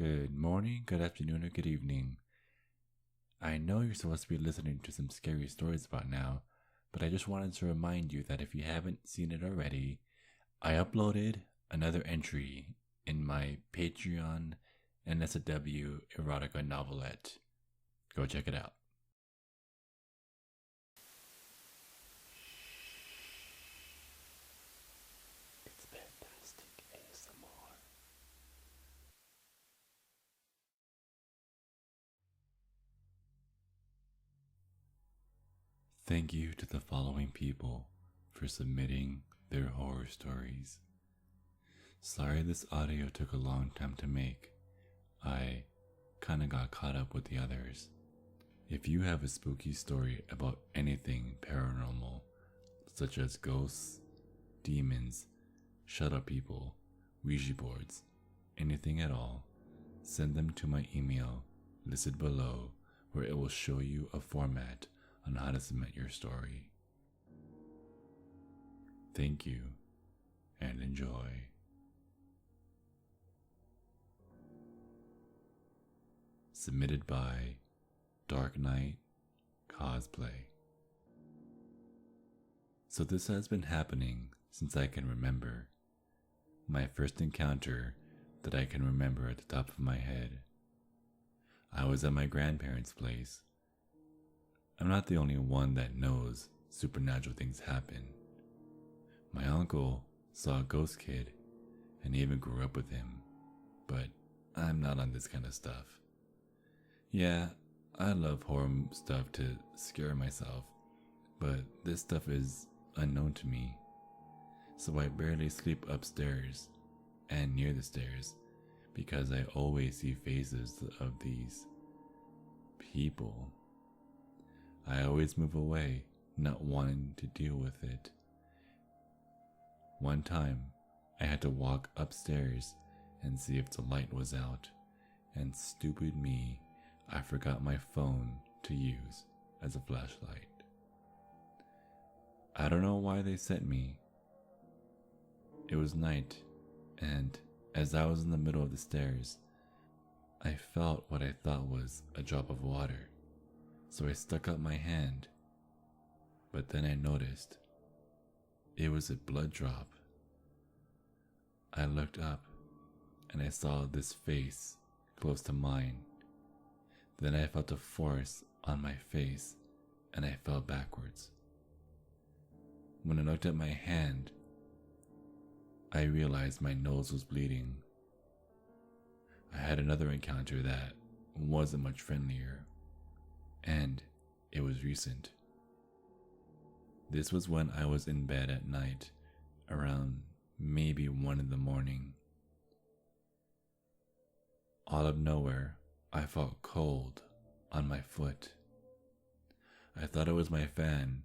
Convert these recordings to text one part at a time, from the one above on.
Good morning, good afternoon, or good evening. I know you're supposed to be listening to some scary stories about now, but I just wanted to remind you that if you haven't seen it already, I uploaded another entry in my Patreon NSW erotica novelette. Go check it out. It's Pandastic ASMR. Thank you to the following people for submitting their horror stories. Sorry this audio took a long time to make. I kinda got caught up with the others. If you have a spooky story about anything paranormal, such as ghosts, demons, shut-up people, Ouija boards, anything at all, send them to my email listed below, where it will show you a format on how to submit your story. Thank you and enjoy. Submitted by Dark Knight Cosplay. So this has been happening since I can remember. My first encounter that I can remember at the top of my head. I was at my grandparents' place. I'm not the only one that knows supernatural things happen. My uncle saw a ghost kid and even grew up with him, but I'm not on this kind of stuff. Yeah, I love horror stuff to scare myself, but this stuff is unknown to me, so I barely sleep upstairs and near the stairs because I always see faces of these people. I always move away, not wanting to deal with it. One time, I had to walk upstairs and see if the light was out, and stupid me, I forgot my phone to use as a flashlight. I don't know why they sent me. It was night, and as I was in the middle of the stairs, I felt what I thought was a drop of water. So I stuck out my hand, but then I noticed it was a blood drop. I looked up and I saw this face close to mine. Then I felt a force on my face and I fell backwards. When I looked at my hand, I realized my nose was bleeding. I had another encounter that wasn't much friendlier. And it was recent. This was when I was in bed at night, around maybe 1 in the morning. Out of nowhere, I felt cold on my foot. I thought it was my fan,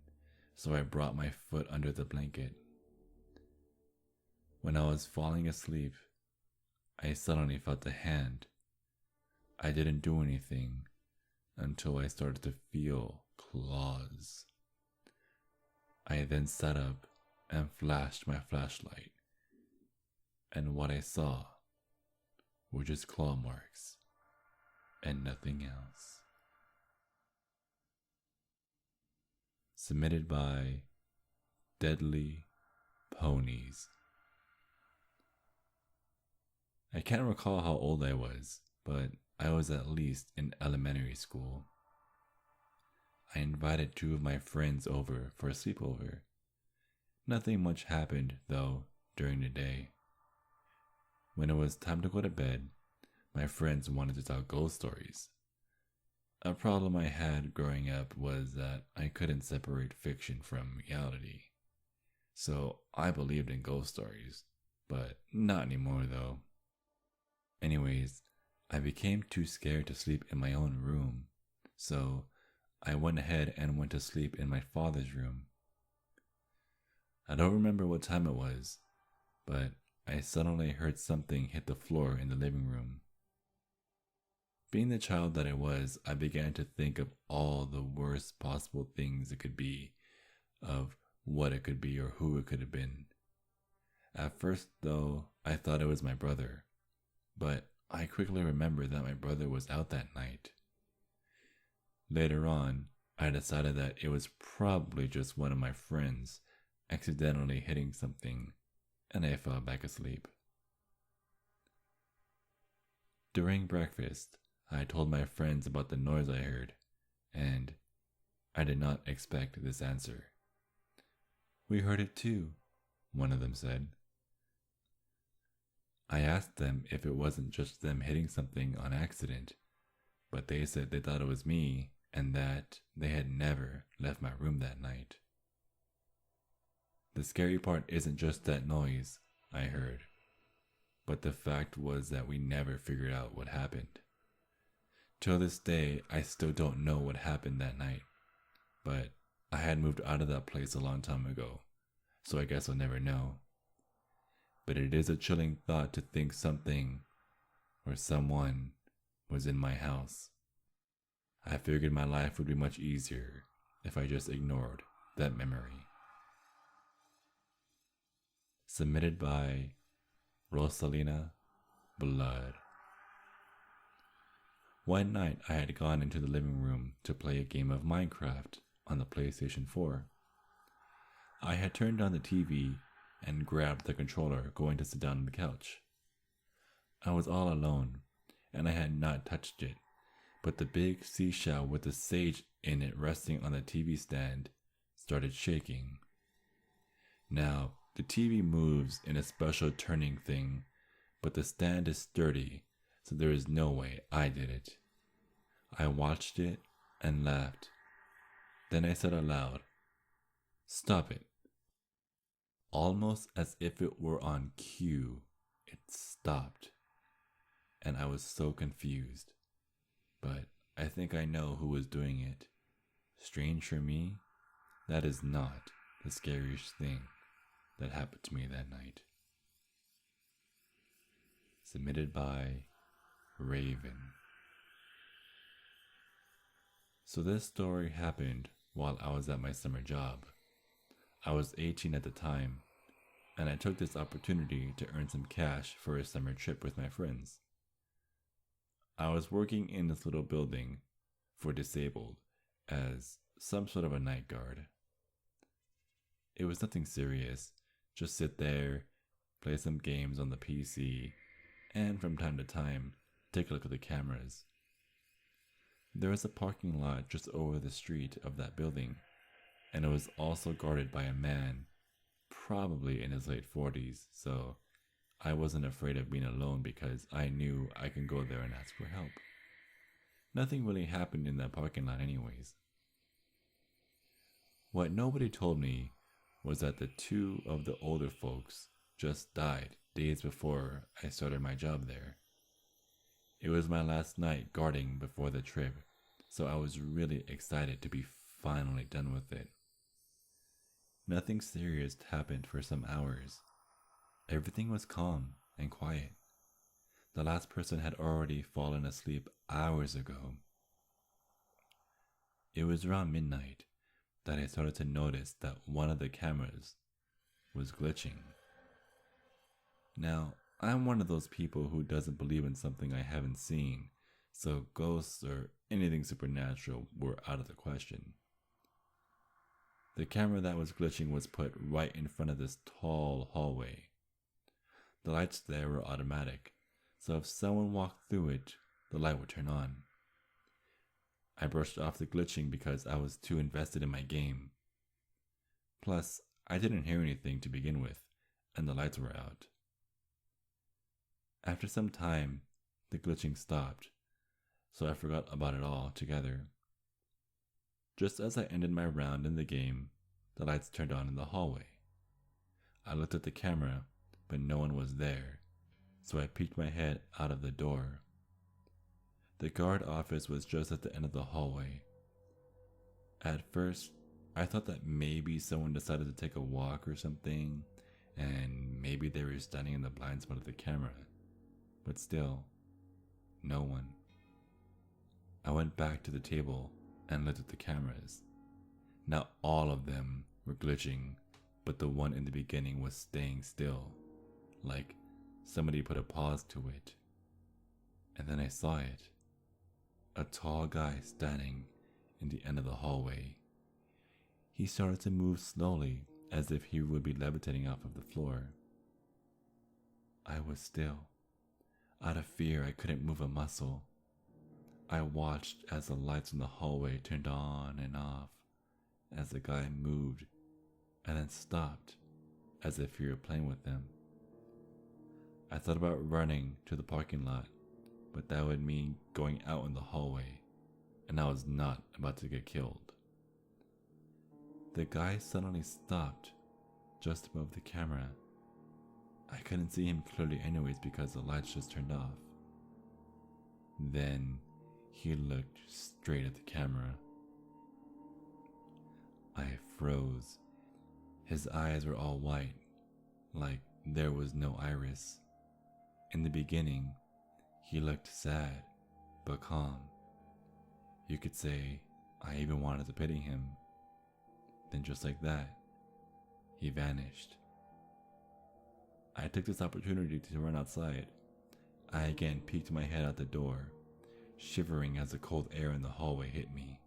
so I brought my foot under the blanket. When I was falling asleep, I suddenly felt the hand. I didn't do anything until I started to feel claws. I then sat up and flashed my flashlight, and what I saw were just claw marks and nothing else. Submitted by Deadly Ponies. I can't recall how old I was, but I was at least in elementary school. I invited 2 of my friends over for a sleepover. Nothing much happened, though, during the day. When it was time to go to bed, my friends wanted to tell ghost stories. A problem I had growing up was that I couldn't separate fiction from reality. So I believed in ghost stories, but not anymore though. Anyways, I became too scared to sleep in my own room, so I went ahead and went to sleep in my father's room. I don't remember what time it was, but I suddenly heard something hit the floor in the living room. Being the child that I was, I began to think of all the worst possible things it could be, of what it could be or who it could have been. At first, though, I thought it was my brother, but I quickly remembered that my brother was out that night. Later on, I decided that it was probably just one of my friends accidentally hitting something, and I fell back asleep. During breakfast, I told my friends about the noise I heard, and I did not expect this answer. "We heard it too," one of them said. I asked them if it wasn't just them hitting something on accident, but they said they thought it was me and that they had never left my room that night. The scary part isn't just that noise I heard, but the fact was that we never figured out what happened. Till this day, I still don't know what happened that night, but I had moved out of that place a long time ago, so I guess I'll never know. But it is a chilling thought to think something or someone was in my house. I figured my life would be much easier if I just ignored that memory. Submitted by Rosalina Blood. One night I had gone into the living room to play a game of Minecraft on the PlayStation 4. I had turned on the TV and grabbed the controller, going to sit down on the couch. I was all alone, and I had not touched it, but the big seashell with the sage in it resting on the TV stand started shaking. Now, the TV moves in a special turning thing, but the stand is sturdy, so there is no way I did it. I watched it and laughed. Then I said aloud, "Stop it." Almost as if it were on cue, it stopped, and I was so confused. But I think I know who was doing it. Strange for me, that is not the scariest thing that happened to me that night. Submitted by Raven. So this story happened while I was at my summer job. I was 18 at the time, and I took this opportunity to earn some cash for a summer trip with my friends. I was working in this little building for disabled as some sort of a night guard. It was nothing serious, just sit there, play some games on the PC, and from time to time, take a look at the cameras. There was a parking lot just over the street of that building, and it was also guarded by a man, probably in his late 40s, so I wasn't afraid of being alone because I knew I could go there and ask for help. Nothing really happened in that parking lot anyways. What nobody told me was that the two of the older folks just died days before I started my job there. It was my last night guarding before the trip, so I was really excited to be finally done with it. Nothing serious happened for some hours. Everything was calm and quiet. The last person had already fallen asleep hours ago. It was around midnight that I started to notice that one of the cameras was glitching. Now, I'm one of those people who doesn't believe in something I haven't seen, so ghosts or anything supernatural were out of the question. The camera that was glitching was put right in front of this tall hallway. The lights there were automatic, so if someone walked through it, the light would turn on. I brushed off the glitching because I was too invested in my game. Plus, I didn't hear anything to begin with, and the lights were out. After some time, the glitching stopped, so I forgot about it all together. Just as I ended my round in the game, the lights turned on in the hallway. I looked at the camera, but no one was there, so I peeked my head out of the door. The guard office was just at the end of the hallway. At first, I thought that maybe someone decided to take a walk or something, and maybe they were standing in the blind spot of the camera, but still, no one. I went back to the table and looked at the cameras. Now all of them were glitching, but the one in the beginning was staying still, like somebody put a pause to it. Then I saw it. A tall guy standing in the end of the hallway. He started to move slowly as if he would be levitating off of the floor. I was still. Out of fear, I couldn't move a muscle. I watched as the lights in the hallway turned on and off as the guy moved and then stopped as if he were playing with them. I thought about running to the parking lot, but that would mean going out in the hallway, and I was not about to get killed. The guy suddenly stopped just above the camera. I couldn't see him clearly anyways because the lights just turned off. Then he looked straight at the camera. I froze. His eyes were all white, like there was no iris. In the beginning, he looked sad, but calm. You could say I even wanted to pity him. Then just like that, he vanished. I took this opportunity to run outside. I again peeked my head out the door, shivering as the cold air in the hallway hit me.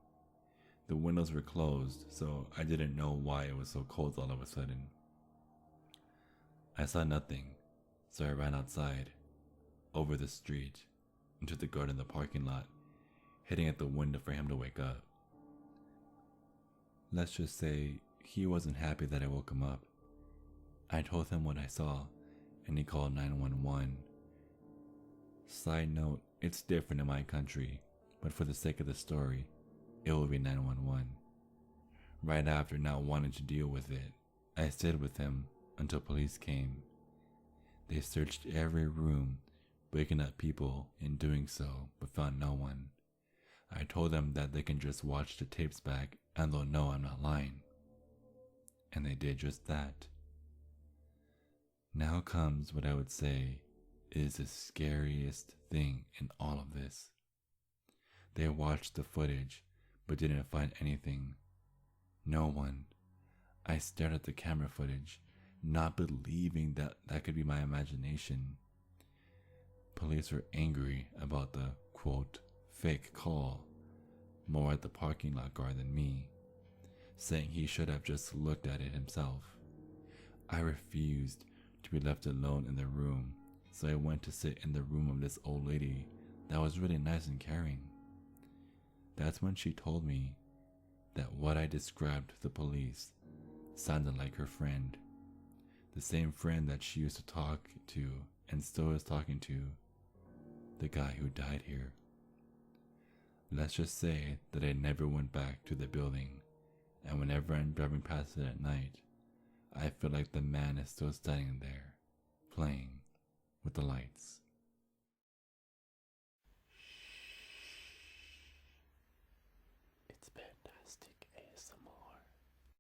The windows were closed, so I didn't know why it was so cold all of a sudden. I saw nothing, so I ran outside, over the street, into the garden of the parking lot, hitting at the window for him to wake up. Let's just say he wasn't happy that I woke him up. I told him what I saw, and he called 911. Side note, it's different in my country, but for the sake of the story, it will be 911. Right after not wanting to deal with it, I stayed with him until police came. They searched every room, waking up people in doing so, but found no one. I told them that they can just watch the tapes back and they'll know I'm not lying. And they did just that. Now comes what I would say is the scariest thing in all of this. They watched the footage, but didn't find anything. No one. I stared at the camera footage, not believing that that could be my imagination. Police were angry about the, quote, fake call, more at the parking lot guard than me, saying he should have just looked at it himself. I refused to be left alone in the room, so I went to sit in the room of this old lady that was really nice and caring. That's when she told me that what I described to the police sounded like her friend, the same friend that she used to talk to and still is talking to, the guy who died here. Let's just say that I never went back to the building, and whenever I'm driving past it at night, I feel like the man is still standing there, playing with the lights. It's been